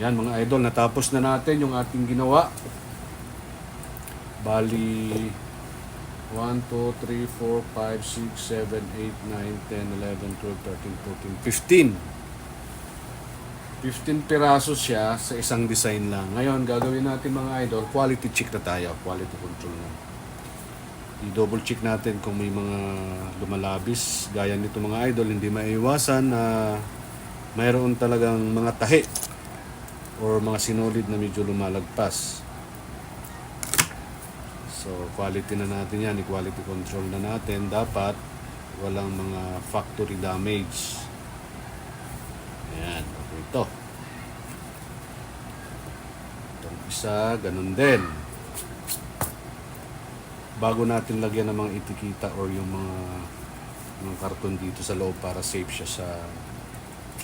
Yan mga idol, natapos na natin yung ating ginawa. Bali 1, 2, 3, 4, 5, 6, 7, 8, 9, 10, 11, 12, 13, 14, 15 pirasos siya sa isang design lang. Ngayon, gagawin natin mga idol, quality check na tayo. Quality control na. I-double check natin kung may mga lumalabis. Gaya nito mga idol, hindi maiwasan na mayroon talagang mga tahi or mga sinulid na medyo lumalagpas. So, quality na natin yan. I-quality control na natin. Dapat walang mga factory damage. Ayan, okay ito. Itong isa, ganun din. Bago natin lagyan ng mga etiketa or yung mga karton dito sa loob para safe siya sa